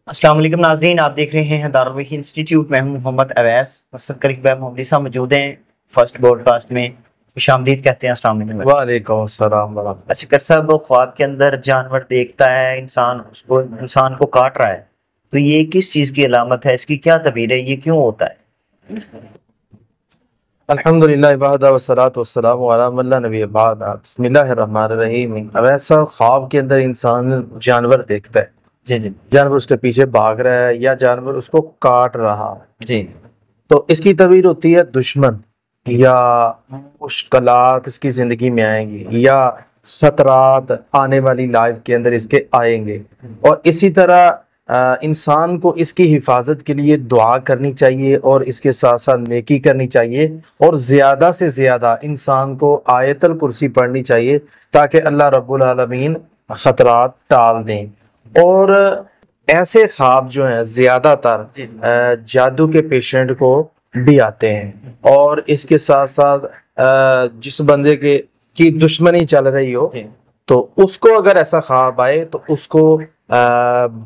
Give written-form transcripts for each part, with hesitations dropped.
السلام علیکم ناظرین، آپ دیکھ رہے ہیں دارالوحی انسٹیٹیوٹ میں ہوں محمد اویس اور سر قریب محمدی صاحب موجود ہیں فرسٹ بروڈ کاسٹ میں۔ خوش آمدید کہتے ہیں۔ السلام علیکم۔ وعلیکم السلام ورحمۃ اللہ۔ اچھا کر صاحب، خواب کے اندر جانور دیکھتا ہے، انسان کو کاٹ رہا ہے، تو یہ کس چیز کی علامت ہے؟ اس کی کیا تعبیر ہے؟ یہ کیوں ہوتا ہے؟ الحمدللہ وحدہ والصلاۃ والسلام علی من لا نبی بعد۔ بسم اللہ الرحمن الرحیم۔ ویسا خواب کے اندر انسان جانور دیکھتا ہے، جی جانور اس کے پیچھے بھاگ رہا ہے یا جانور اس کو کاٹ رہا ہے، جی تو اس کی تعبیر ہوتی ہے دشمن، یا مشکلات اس کی زندگی میں آئیں گی، یا خطرات آنے والی لائف کے اندر اس کے آئیں گے۔ اور اسی طرح انسان کو اس کی حفاظت کے لیے دعا کرنی چاہیے اور اس کے ساتھ ساتھ نیکی کرنی چاہیے، اور زیادہ سے زیادہ انسان کو آیت الکرسی پڑھنی چاہیے تاکہ اللہ رب العالمین خطرات ٹال دیں۔ اور ایسے خواب جو ہیں زیادہ تر جادو کے پیشنٹ کو بھی آتے ہیں، اور اس کے ساتھ ساتھ جس بندے کی دشمنی چل رہی ہو تو اس کو اگر ایسا خواب آئے تو اس کو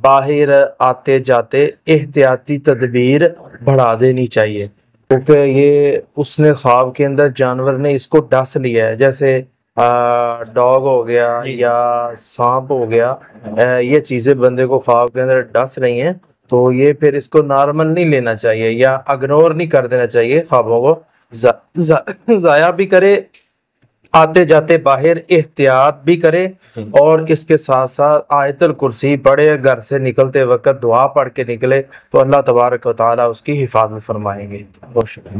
باہر آتے جاتے احتیاطی تدبیر بڑھا دینی چاہیے، کیونکہ یہ اس نے خواب کے اندر جانور نے اس کو ڈس لیا ہے، جیسے ڈاگ ہو گیا یا سانپ ہو گیا، یہ چیزیں بندے کو خواب کے اندر ڈس رہی ہیں، تو یہ پھر اس کو نارمل نہیں لینا چاہیے یا اگنور نہیں کر دینا چاہیے، خوابوں کو ضائع بھی کرے، آتے جاتے باہر احتیاط بھی کرے، اور اس کے ساتھ ساتھ آیت الکرسی پڑھے، گھر سے نکلتے وقت دعا پڑھ کے نکلے تو اللہ تبارک و تعالیٰ اس کی حفاظت فرمائیں گے۔ بہت شکریہ۔